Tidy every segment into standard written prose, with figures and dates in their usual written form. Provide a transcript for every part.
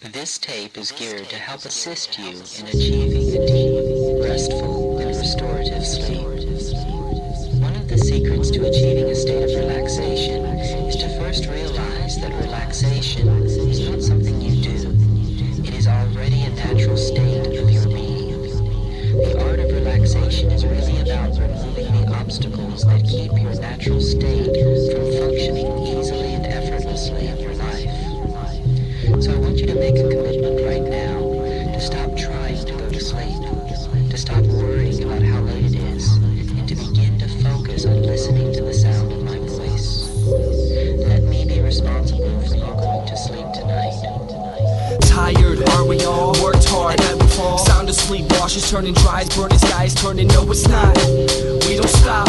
This tape is geared to help assist you in achieving a deep, restful, and restorative sleep. One of the secrets to achieving a state of relaxation is to first realize that relaxation is not something you do. It is already a natural state of your being. The art of relaxation is really about removing the obstacles that keep your natural state from functioning easily and effortlessly in your life. So I want you to make a commitment right now to stop trying to go to sleep, to stop worrying about how late it is, and to begin to focus on listening to the sound of my voice. Let me be responsible for you going to sleep tonight. Tired, are we all? Worked hard, and we fall. Sound asleep, washes turning dry, burning skies turning, no it's not. We don't stop.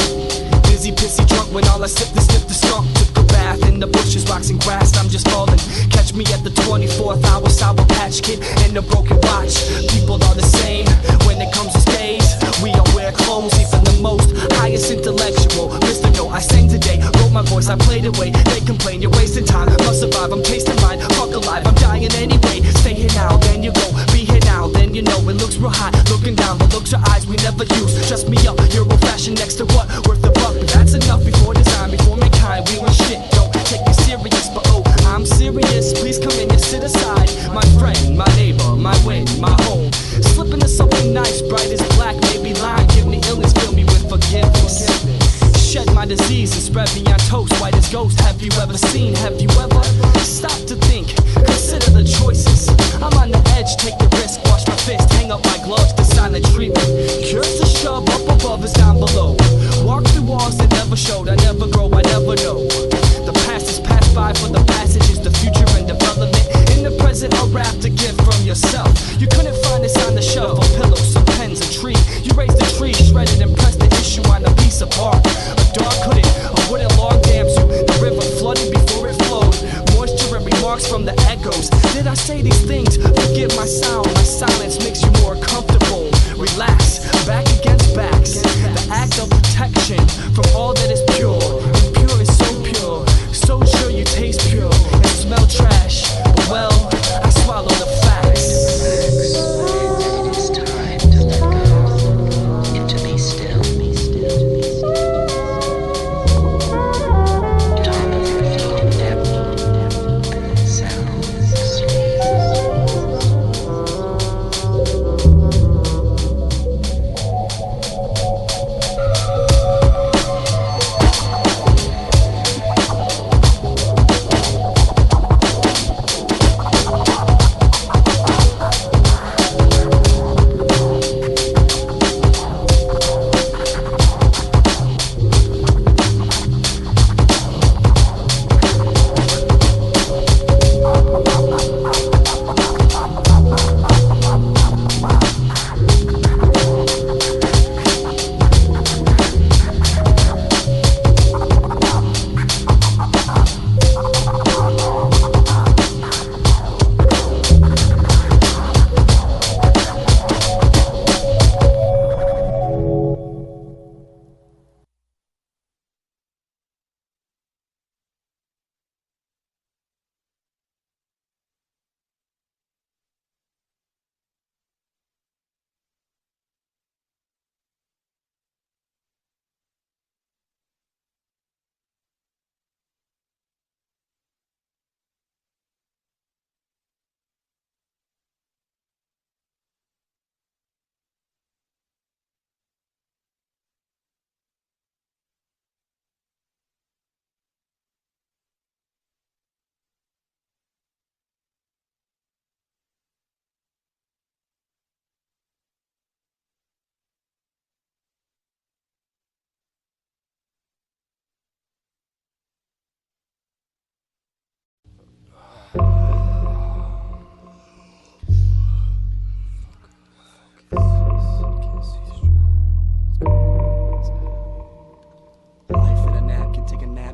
Dizzy, pissy, drunk when all I sip the skunk. Took a bath in the bushes, rocks and grass, I'm just falling. Catch me at the 24th hour, Sour Patch Kid and a broken watch. People are the same when it comes to stage. We all wear clothes, even the most highest intellectual. Mr. No, I sang today, wrote my voice, I played away. They complain, you're wasting time, must survive, I'm tasting mine. Fuck alive, I'm dying anyway. Stay here now, then you go. Be here now, then you know. It looks real hot, looking down, but looks your eyes we never use. Trust me up, you're old fashioned next to what? Worth the buck, but that's enough before design, before mankind. We want shit, don't take me serious, but oh, I'm serious. Please come in and sit aside. My friend, my neighbor, my wind, my home. Slip into something nice, bright as black, maybe lime. Give me illness, fill me with forgiveness. Shed my disease and spread me on toast, white as ghost. Have you ever seen, have you ever stopped to think, consider the choices? I'm on the edge, take the risk, wash my fist, hang up my gloves, the silent treatment. Cures to shove, up above is down below. Walk through walls that never showed, I never grow, I never know. The past is passed by, for the passage is the future and development. In the present, a rap to give from yourself. You couldn't find this on the shelf, a pillow, some pens, a tree. You raised the tree, shredded and pressed the issue on a piece of bark. A dog couldn't, a wooden log dams you. The river flooded before it flowed. Moisture and remarks from the echoes. Did I say these things? Forgive my sound, my silence makes you more comfortable. Relax, back against backs. The act of protection from all that is pure. And pure is so pure, so sure you taste pure and smell trash. But well, I swallow the facts. That it is time to let go and to be still. Top of your feet in depth, sound asleep.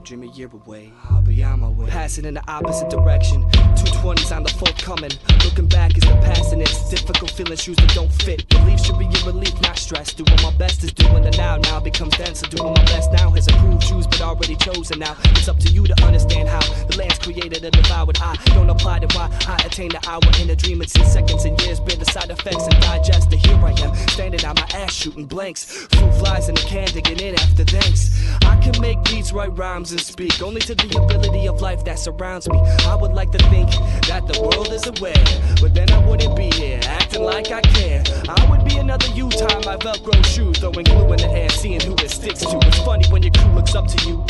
Dream a year away, I'll be on my way. Passing in the opposite direction, 220s on the forthcoming. Looking back is the past and it's difficult feeling shoes that don't fit. Belief should be in relief, not stress. Doing my best is doing the now. Now becomes denser. Doing my best now has approved shoes but already chosen now. It's up to you to understand how the land's created and devoured. I don't apply to why I attempt contain the hour in a dream. It's in seconds and years, bear the side effects and digest. And here I am, standing on my ass shooting blanks. Fruit flies in the can, digging in after thanks. I can make beats, write rhymes and speak only to the ability of life that surrounds me. I would like to think that the world is aware, but then I wouldn't be here, acting like I care. I would be another you tying my Velcro shoes, throwing glue in the air, seeing who it sticks to. It's funny when your crew looks up to you,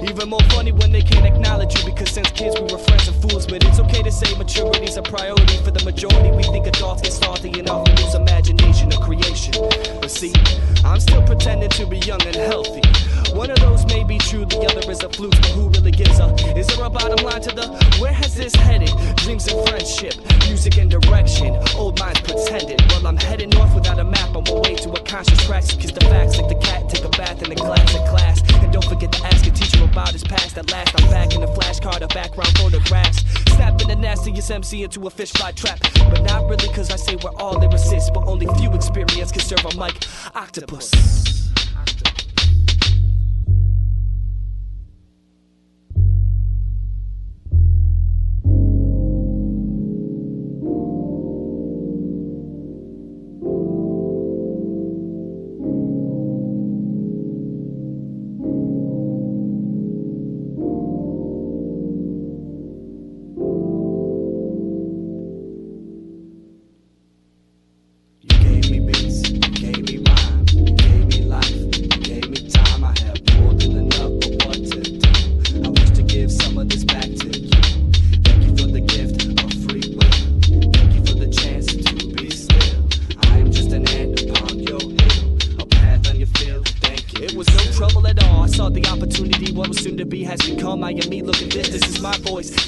even more funny when they can't acknowledge you, because since kids we were friends and fools. But it's okay to say maturity's a priority for the majority. We think adults get salty and often lose imagination of creation. But see, I'm still pretending to be young and healthy. One of those may be true, the other is a fluke, but who really gives a? Is there a bottom line to the where has this headed? Dreams and friendship, music and direction, old minds pretended. Well, I'm heading north without a map on my way to a conscious track. So kiss the facts like the cat, take a bath in the class. And don't forget to ask a teacher about his past. At last, I'm back in the flashcard of background photographs. Snapping the nastiest MC into a fish fly trap. But not really, cause I say we're all lyricists, but only few experience can serve a mic octopus.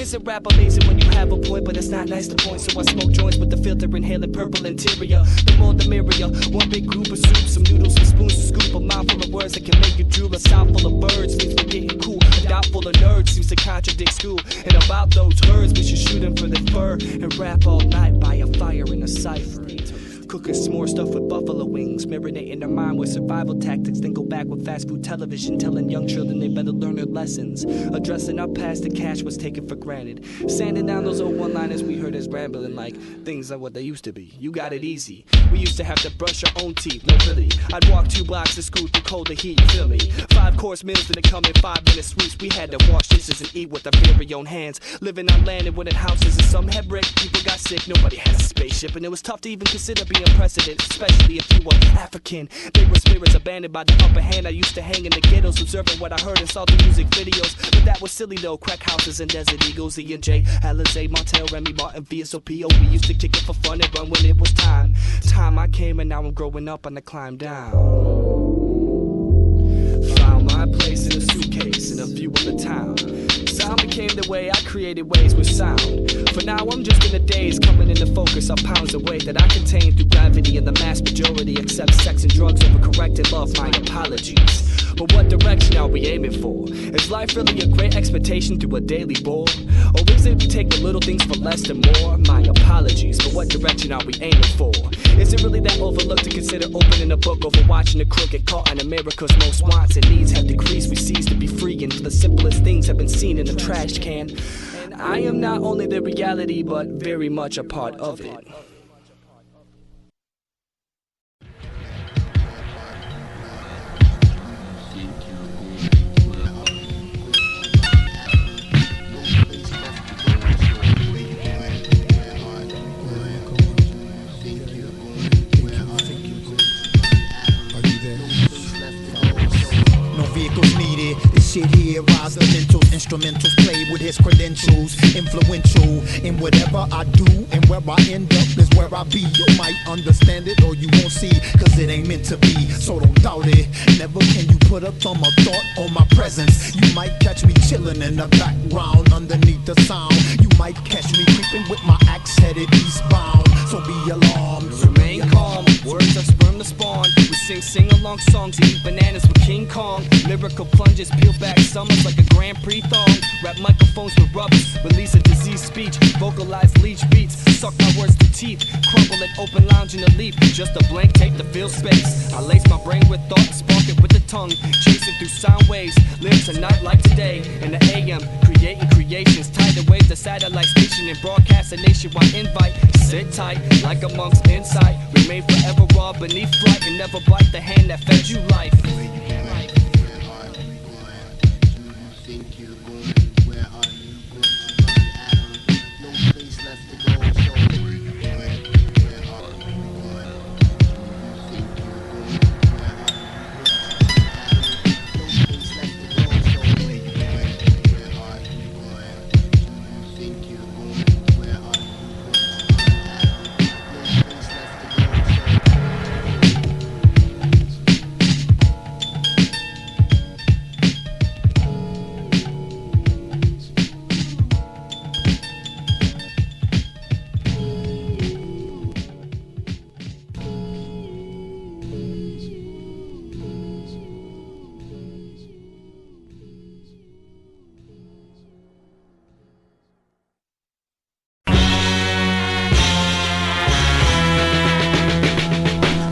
It's a rap amazing when you have a point, but it's not nice to point. So I smoke joints with the filter, inhaling purple interior. The more the merrier. One big group of soup, some noodles, some spoons to scoop. A mouth full of words that can make you drool. A sound full of birds means we're getting cool. A doubt full of nerds seems to contradict school. And about those herds, we should shoot them for their fur and rap all night by a fire in a cipher. Cooking some more stuff with buffalo wings, marinating their mind with survival tactics, then go back with fast food television, telling young children they better learn their lessons. Addressing our past, the cash was taken for granted. Sanding down those old one-liners we heard as rambling, like things are what they used to be. You got it easy. We used to have to brush our own teeth, no really. I'd walk 2 blocks to school through cold heat, you feel me? 5-course meals didn't come in 5-minute sweeps. We had to wash dishes and eat with our very own hands. Living on land and wooden houses, and some had brick. People got sick, nobody had a spaceship, and it was tough to even consider being precedent, especially if you were African. They were spirits abandoned by the upper hand. I used to hang in the ghettos, observing what I heard and saw the music videos. But that was silly though, crack houses and Desert Eagles, E&J, Alizé, Montel, Remy Martin, VSOP. Oh, we used to kick it for fun and run when it was time. Time I came and now I'm growing up on the climb down. Found my place in a suitcase in a view of the town. Sound became the way I created ways with sound. For now I'm just in a daze, coming into focus of pounds of weight that I contain through gravity, and the mass majority accepts sex and drugs over corrected love. My apologies. But what direction are we aiming for? Is life really a great expectation through a daily bore? Or is it we take the little things for less than more? My apologies, but what direction are we aiming for? Is it really that overlooked to consider opening a book over watching a crook get caught in America's most wants and needs have decreased? We cease to be free, and the simplest things have been seen in a trash can. And I am not only the reality, but very much a part of it. This shit here, rise the mentals, instrumentals play with his credentials. Influential in whatever I do, and where I end up is where I be. You might understand it or you won't see, cause it ain't meant to be, so don't doubt it. Never can you put up on my thought or my presence. You might catch me chilling in the background underneath the sound. You might catch me creeping with my axe headed eastbound, so be alarmed. Remain calm, words are sperm to spawn. We sing sing-along songs and eat bananas with King Kong. Lyrical plunges, peel back summers like a Grand Prix thong. Rap microphones with rubbers, release a diseased speech. Vocalize leech beats, suck my words to teeth. Crumble and open lounge in a leap, just a blank tape to fill space. I lace my brain with thought, spark it with the tongue, chasing through sound waves. Live tonight like today. In the AM, creating creations. Tidal waves, the satellite station, and broadcast a nationwide invite. Sit tight, like a monk's insight. Remain forever raw beneath flight, and never bite the hand that fed you life.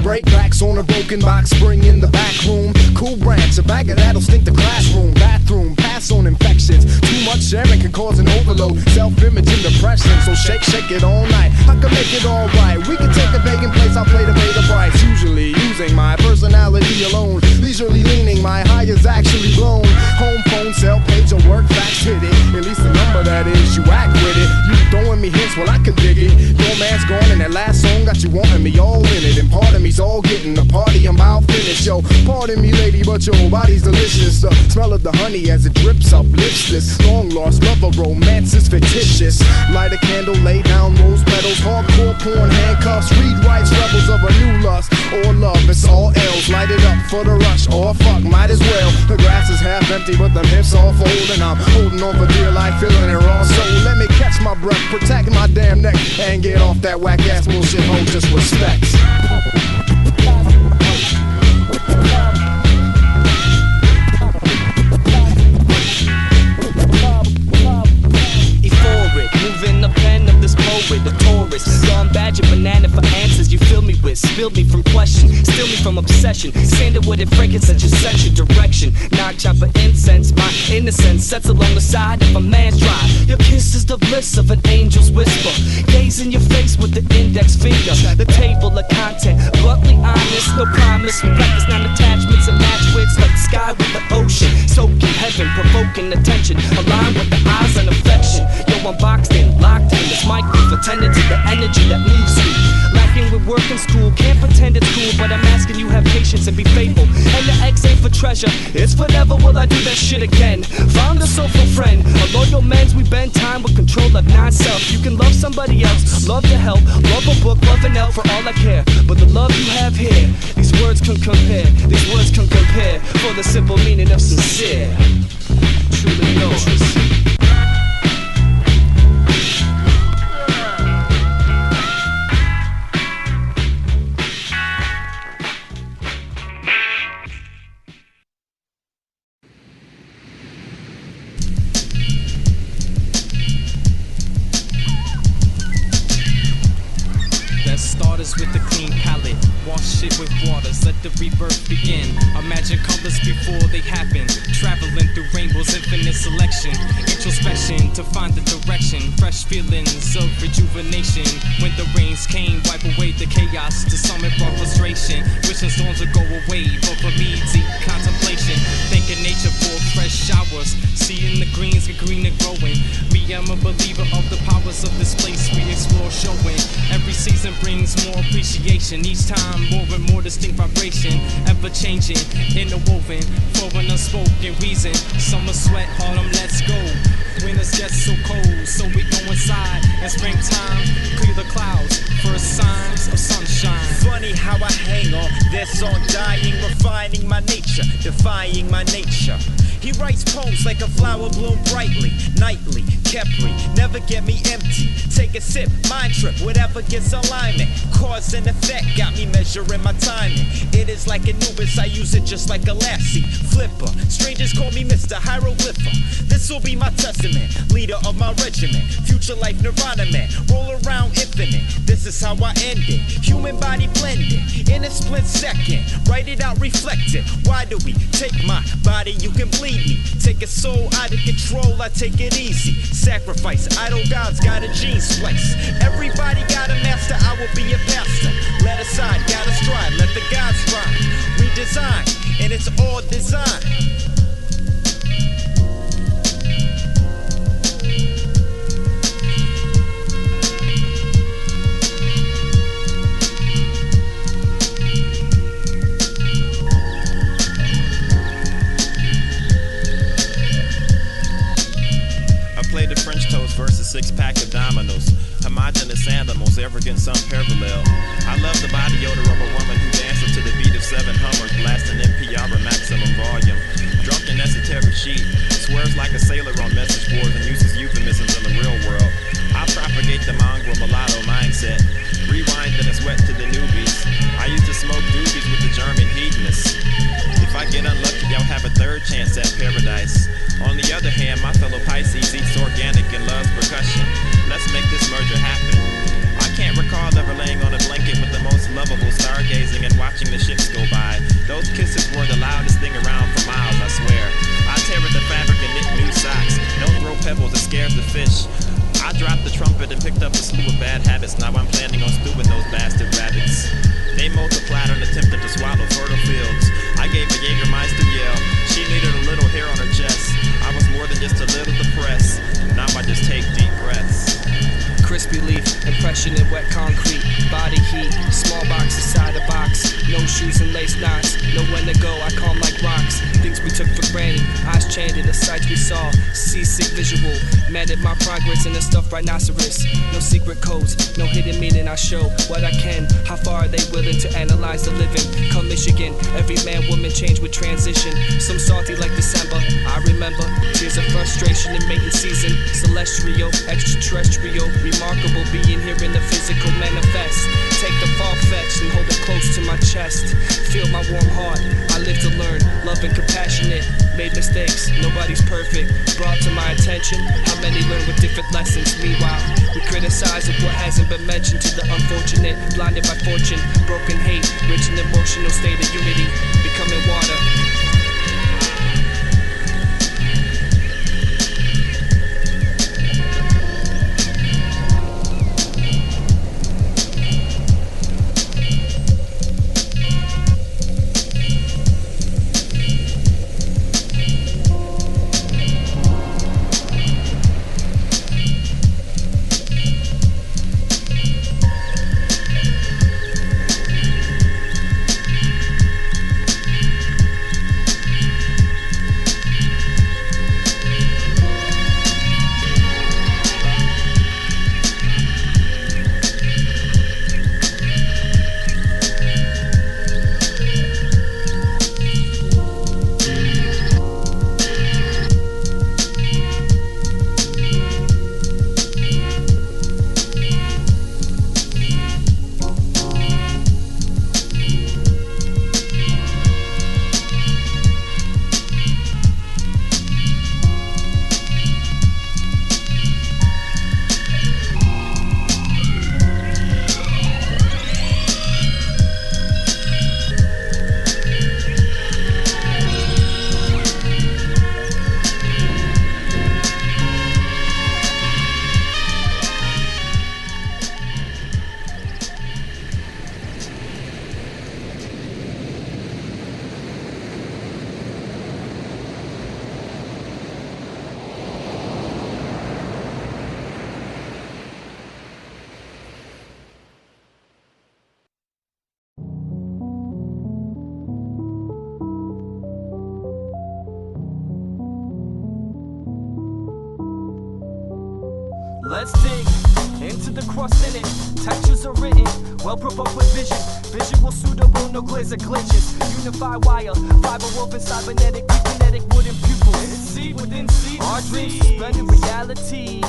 Breakbacks on a broken box spring in the back room. Cool branch, a bag of that'll stink the classroom. Bathroom, pass on infections. Too much sharing can cause an overload. Self-image and depression, so shake it all night. I can make it all right. We can take a vacant place, I'll play the beta price. Usually using my personality alone. Leisurely leaning, my high is actually blown. Home phone, cell page, or work fax hit it. At least the number that is, you act with it. You throwing me hints, well I can dig it. Your man's gone and that last song got you wanting me all in it. And part of me's all getting the party, I'm about finished. Yo, pardon me lady, but your body's delicious. The smell of the honey as it drips uplifts this long lost lover, romance is fictitious. Light a candle, lay down rose petals. Hardcore porn, handcuffs, read rights, rebels of a new lust. Or love, it's all L's. Light it up for the rush, or fuck, might as well. The grass is half empty, but the hips all fold. And I'm holding on for dear life, feeling it raw. So let me catch my breath, protect my damn neck, and get off that whack ass bullshit hoe, just respect. Moving the pen of this poet, the Taurus. Gone badger banana for answers you fill me with. Spilled me from question, steal me from obsession. Sandalwood and frankincense, set your direction. Knock chop for incense, my innocence sets along the side of a man's drive. Your kiss is the bliss of an angel's whisper. Gaze in your face with the index finger. The table of content, bluntly honest, no promise. We practice non-attachments and match wits like the sky with the ocean. Soaking heaven, provoking attention. Aligned with the eyes and affection. Yo, I'm boxed in, locked in. This mic is attended to the energy that moves me. Lacking with work and school, can't pretend it's cool, but I'm asking you have patience and be faithful. And the X ain't for treasure, it's for never will I do that shit again. Found a soulful friend, a loyal man's we bend time with control of non-self. You can love somebody else, love your help, love a book, love an elf for all I care. But the love you have here, these words can compare, these words can compare for the simple meaning of sincere. Truly yours. With a clean palette, wash it with waters, let the rebirth begin. Imagine colors before they happen, traveling through rainbows, infinite selection. Introspection to find the direction, fresh feelings of rejuvenation. When the rains came, wipe away the chaos, to some it brought frustration. Wishing storms would go away, but for me, deep contemplation. Thanking nature for fresh showers, seeing the greens get greener growing. Me, I'm a believer of the powers of this place we explore, showing. Every season brings more appreciation, each time more and more distinct vibration, ever changing, interwoven for an unspoken reason. Summer sweat, autumn, let's go. Winters get so cold, so we go inside. And springtime, clear the clouds, first signs of sunshine. Funny how I hang on this song, dying, refining my nature, defying my nature. He writes poems like a flower bloom brightly, nightly, Kepri, never get me empty. Take a sip, mind trip, whatever gets alignment. Cause and effect got me measuring my timing. It is like Anubis, I use it just like a lassie. Flipper, strangers call me Mr. Hieroglypher. This will be my testament, leader of my regiment. Future life nirvana man, roll around infinite. This is how I end it. Human body blended in a split second. Write it out, reflect it. Why do we take my body? You can bleed me. Take a soul out of control, I take it easy. Sacrifice, idol gods got a gene splice. Everybody got a master, I will be a pastor. Let aside, gotta strive, let the gods rhyme. We design, and it's all design. Versus 6-pack of dominoes, homogenous animals, arrogance unparalleled. I love the body odor of a woman who dances to the beat of 7 Hummers, blasting NPR at maximum volume. Drunken esoteric sheet, swears like a sailor on message boards and uses euphemisms in the real world. I propagate the mongrel mulatto mindset, rewind then it's wet to the newbies. I used to smoke doobies with the German hedonists. If I get unlucky, I'll have a third chance at paradise. On the other hand, my fellow Pisces eats organic and loves percussion. Let's make this merger happen. I can't recall ever laying on a blanket with the most lovable stargazing and watching the ships go by. Those kisses were the loudest thing around for miles, I swear. I tear at the fabric and knit new socks. Don't throw pebbles, it scares the fish. I dropped the trumpet and picked up a slew of bad habits. Now I'm planning on stewing those bastard rabbits. They multiplied and attempted to swallow fertile fields. I gave a Jägermeister yell. She needed a little hair on her chest. I was more than just a little depressed. Now I just take deep breaths. Crispy leaf, impression in wet concrete. Body heat, small box inside a box. No shoes and lace knots. Know when to go, I calm like rocks. Things we took for granted, eyes chanted, the sights we saw. Seasick visual, mad at my progress in a stuffed rhinoceros. No secret codes, no hidden meaning. I show what I can. How far are they willing to analyze the living? Come Michigan, every man, woman change with transition. Some salty like December, I remember. Tears of frustration in mating season. Celestial, extraterrestrial. Remarkable being here in the physical manifest. Take the far-fetched and hold it close to my chest. Feel my warm heart, I live to learn. Love and compassionate, made mistakes, nobody's perfect. Brought to my attention, how many learn with different lessons. Meanwhile, we criticize of what hasn't been mentioned. To the unfortunate, blinded by fortune. Broken hate, rich in emotional state of unity. Becoming water. Let's dig into the crust in it. Textures are written, well provoked with vision. Visual suitable, no glaze or glitches. Unified wire, fiber woven cybernetic, kinetic wooden pupils. See within seed. Our dreams suspended reality.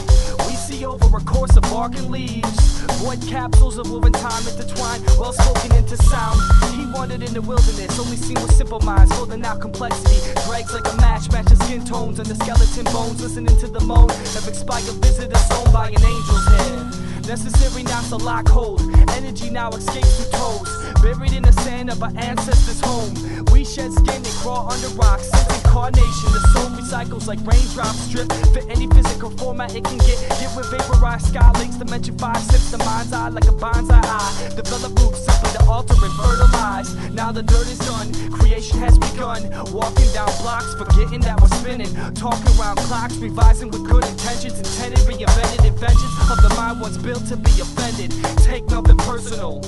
We PC over a course of barking leaves. Void capsules of woven time intertwined, well spoken into sound. He wandered in the wilderness, only seen with simple minds, holding out complexity. Drags like a match, matches skin tones and the skeleton bones. Listening to the moan of expired visitors sewn by an angel's hair. Necessary now to lock hold. Energy now escapes through toes. Buried in the sand of our ancestors' home. We shed skin and crawl under rocks. Since incarnation, the soul recycles like raindrops drip. Fit any physical format it can get. Get with vaporized sky links. Dimension 5 sips the mind's eye like a bonsai eye. Develop roots simply to alter and fertilize. Now the dirt is done. Creation has begun. Walking down blocks, forgetting that we're spinning. Talking around clocks, revising with good intentions. Intended, reinvented inventions of the mind once built to be offended. Take nothing personal.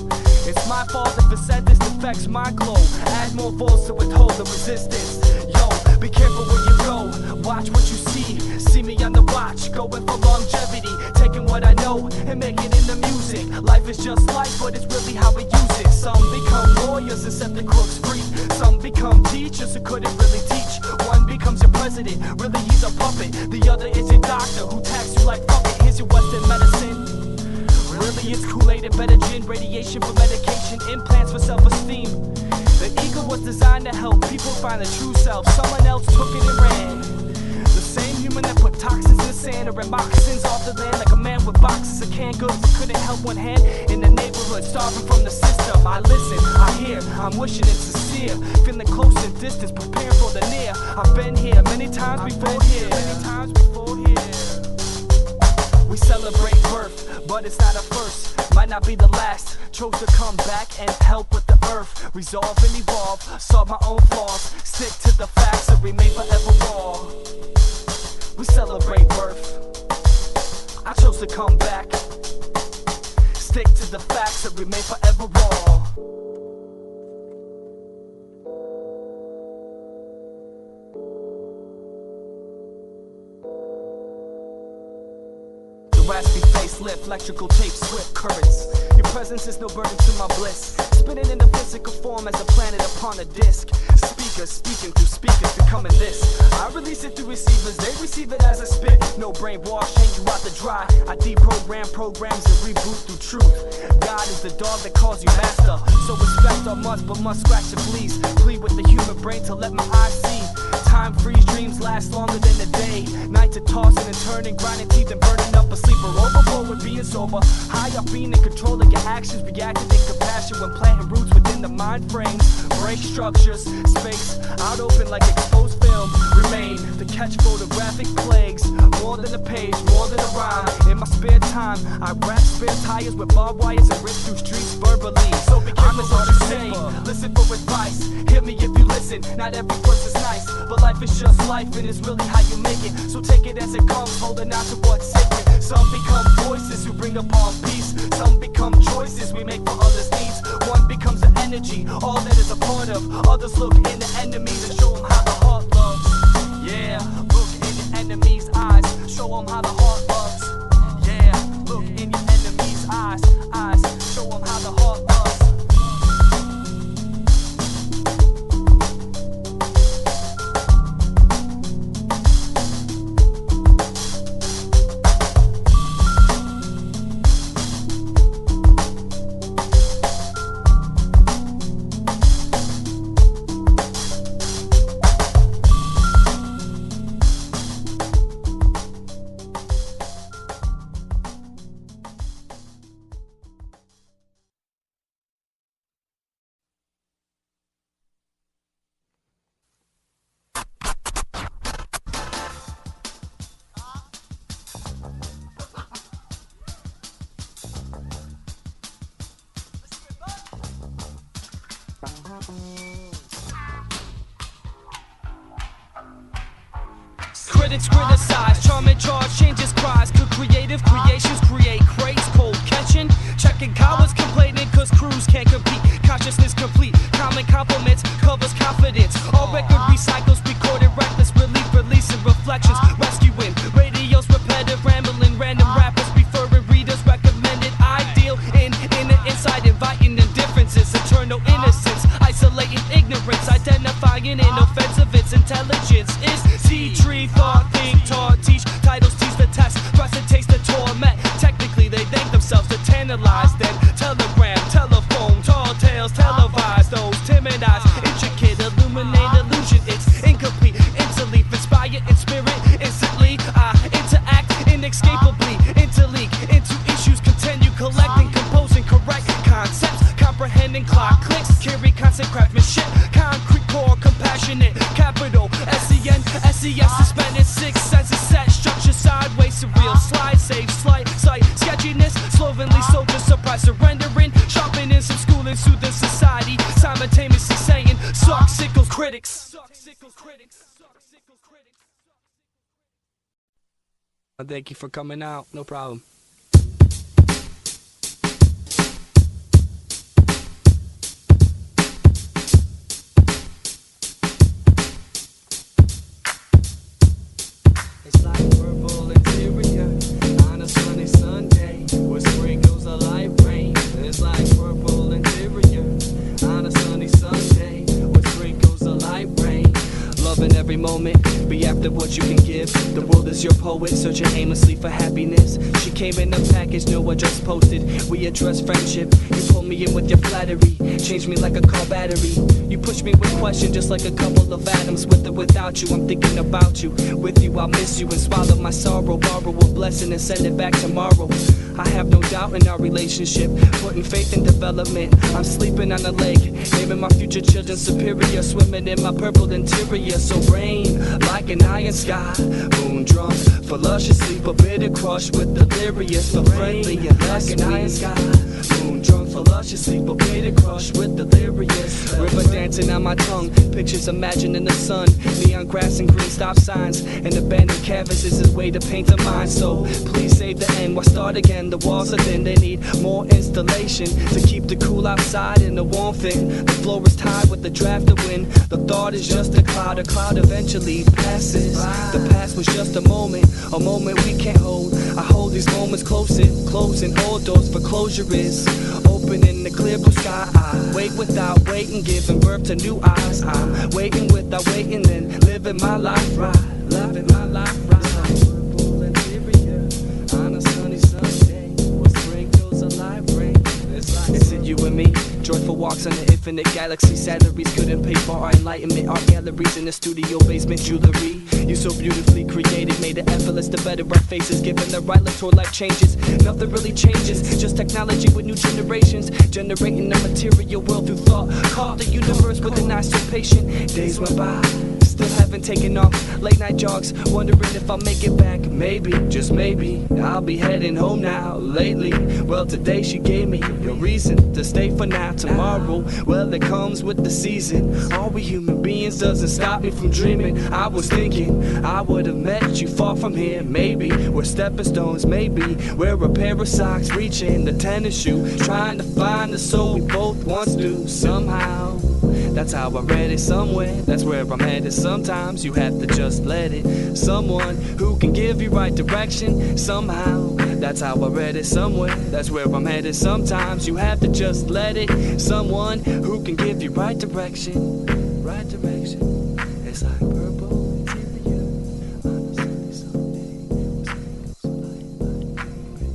It's my fault if a sentence affects my glow. Add more force to withhold the resistance. Yo, be careful where you go. Watch what you see. See me on the watch. Going for longevity. Taking what I know and making it in the music. Life is just life, but it's really how we use it. Some become lawyers and set the crooks free. Some become teachers who couldn't really teach. One becomes your president. Really, he's a puppet. The other is your doctor who tax you like fuck it. Here's your Western medicine. Really, it's Kool-Aid and better gin. Radiation for medication, implants for self-esteem. The ego was designed to help people find their true self. Someone else took it and ran. The same human that put toxins in sand or in moccasins off the land. Like a man with boxes of canned goods but couldn't help one hand in the neighborhood, starving from the system. I listen, I hear, I'm wishing it's sincere. Feeling close and distance, preparing for the near. I've been here many times before here. We celebrate birth, but it's not a first, might not be the last. Chose to come back and help with the earth. Resolve and evolve, solve my own flaws. Stick to the facts and remain forever raw. We celebrate birth, I chose to come back. Stick to the facts and remain forever raw. Raspy facelift, electrical tape, swift currents. Your presence is no burden to my bliss. Spinning in the physical form as a planet upon a disc. Speakers speaking through speakers, becoming this. I release it through receivers, they receive it as a spit. No brainwash, hang you out the dry. I deprogram programs and reboot through truth. God is the dog that calls you master. So respect our must, but must scratch your fleas. Plead with the human brain to let my eyes see. Time freeze, dreams last longer than the day. Nights are tossing and turning, grinding teeth and burning up a sleeper. Overboard with being sober. High up being in control of your actions. Reacting in compassion when planting roots within the mind frames. Break structures, space out open like exposed film. Remain to catch photographic plagues. More than a page, more than a rhyme. In my spare time, I wrap spare tires with barbed wires and rip through streets verbally. So be careful what you say. Listen for advice. Hear me if you listen. Not every person's nice, but life is just life and it's really how you make it. So take it as it comes, holding out to what's sacred. Some become voices who bring upon peace. Some become choices we make for others' needs. One becomes an energy, all that is a part of. Others look in the enemies and show them how the heart loves. Yeah, look in your enemy's eyes, show them how the heart loves. Yeah, look in your enemy's eyes, show them how the heart loves. Critics criticize, charm and charge changes cries. Good creative creations create crates, cold catching. Checking cowards complaining cause crews can't compete. Consciousness complete, common compliments covers confidence. All record recycles, recorded reckless relief, releasing reflections. Rescuing radios, repetitive rambling, random rappers referring readers, recommended ideal in the inside, inviting indifferences, eternal innocence, isolating ignorance, identifying inoffensive. Its intelligence is T-tree, thought, think, taught, teach. Titles teach the test, thrust and taste the tour. analyze, then telegram, telephone, tall tales, televised. Those timid eyes, intricate, illuminate illusion. It's incomplete, interleaf, inspire in spirit. Instantly, I interact inescapably, interleak into issues, continue collecting, composing correct concepts, comprehending clock clicks, carry concept craftsmanship, concrete core, compassionate, capital SEN, SES, suspended, six senses set, structure sideways, surreal, slide, save, slight, sight, sketchiness, slovenly soldier, surprise, surrendering, sharpening some schooling, soothing society, simultaneously saying, suck, sickles, critics. Thank you for coming out, no problem. It's like purple interior on a sunny Sunday with sprinkles of light rain. It's like purple interior on a sunny Sunday with sprinkles of light rain. Loving every moment, be after what you can give. The world is your poet, searching aimlessly for happiness. She came in a package, no address posted. We address friendship. You pull me in with your flattery, change me like a car battery. You push me with question, just like a couple of atoms. With or without you, I'm thinking about you. With you, I'll miss you and swallow my sorrow. Borrow a blessing and send it back tomorrow. I have no doubt in our relationship, putting faith in development. I'm sleeping on a lake, naming my future children superior, swimming in my purple interior. So rain like an iron sky, moon drunk for luscious sleep, a bitter crush with delirious for friendly and like an iron sky, moon drunk for luscious sleep, a bitter crush with delirious. River dancing on my tongue, pictures imagined in the sun, neon grass and green stop signs, and abandoned canvases is way to paint a mind. So please save the end, why start again? The walls are thin, they need more installation to keep the cool outside and the warmth in. The floor is tied with the draft of wind. The thought is just a cloud eventually passes. The past was just a moment we can't hold. I hold these moments closing all doors for closure is open in the clear blue sky. I wait without waiting, giving birth to new eyes. I'm waiting without waiting, then living my life right, living my life right. Purple interior on a sunny Sunday with sprinkles of light rain. It's in you and me, joyful walks on the infinite galaxy. Salaries couldn't pay for our enlightenment. Art galleries in the studio basement, jewelry you so beautifully created, made it effortless to better our faces. Given the right look toward life changes, nothing really changes, just technology with new generations, generating a material world through thought. Caught the universe with an eye so patient. Days went by, still haven't taken off. Late night jogs, wondering if I'll make it back. Maybe, just maybe, I'll be heading home now. Lately, well today she gave me a reason to stay for now. Tomorrow, well it comes with the season. Are we human beings? Doesn't stop me from dreaming. I was thinking I would have met you far from here. Maybe we're stepping stones, maybe we're a pair of socks reaching the tennis shoe, trying to find the soul we both once knew. Somehow, that's how I read it somewhere. That's where I'm headed. Sometimes you have to just let it. Someone who can give you right direction. Somehow, that's how I read it somewhere. That's where I'm headed. Sometimes you have to just let it. Someone who can give you right direction. Right direction. It's like purple interior on a sunny Sunday with sprinkles of light.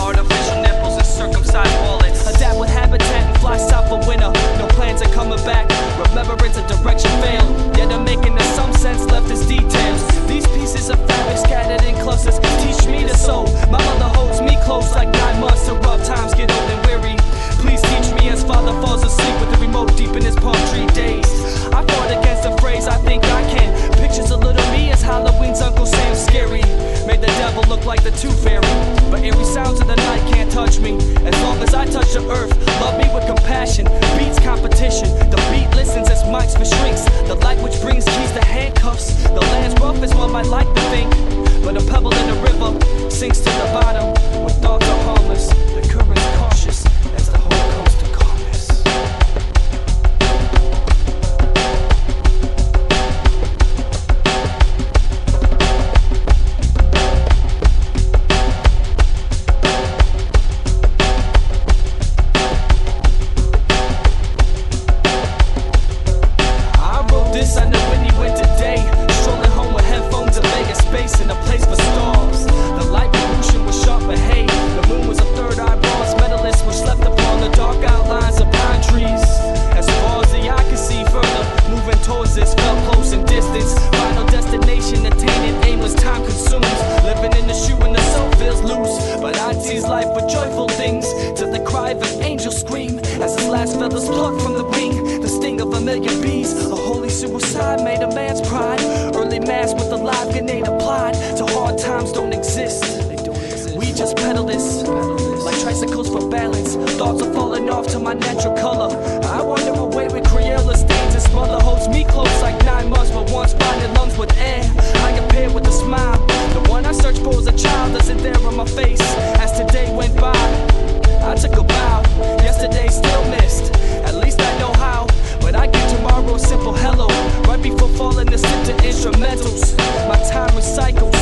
Artificial nipples and circumcised wallets. Adapt with habitat and fly south for winter. No plans of coming back. never it's a direction fail. Yet I'm making in some sense left as details. These pieces of fabric scattered in clusters teach me to sew. My mother holds me close like 9 months till rough times get old and weary. Please teach me as father falls asleep with the remote deep in his palm tree days. I fought against the phrase I think I can. Pictures of little me as Halloween's Uncle Sam scary. Made the devil look like the Tooth Fairy. But eerie sounds of the night can't touch me. As long as I touch the earth, love me with compassion. Beats competition. The beat listens as mics for shrinks. The light which brings keys to handcuffs. The land's rough as one might like to think. But a pebble in the river sinks to the bottom. When thoughts are harmless, the current's cautious as the whole comes to calmness. I wrote this, I know when he went today. Strolling home with headphones and Vegas space and a place for stars. The light pollution was sharp but hey, the moon was a third eye bronze medalist which slept upon the dark outlines of pine trees. As far as the eye could see further, moving towards this felt close in distance. Final destination attained, aimless time consumes. Living in the shoe and the soul feels loose. But I tease life with joyful things till the cry of an angel scream as his last feathers plucked from the wing. The sting of a million bees, a holy suicide made a man's pride. Early mass with a live grenade applied to hard times don't exist. We just pedal this like tricycles for balance. Thoughts are falling off to my natural color. I wander away with Crayola stains. His mother holds me close like 9 months, but once blinded lungs with air. I compare with a smile. The one I searched for as a child isn't there on my face. As today went by, I took a bow. Yesterday still missed. At least I know how. But I give tomorrow a simple hello. Right before falling asleep to instrumentals. My time recycles.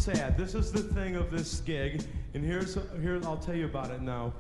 sad. This is the thing of this gig, and here I'll tell you about it now.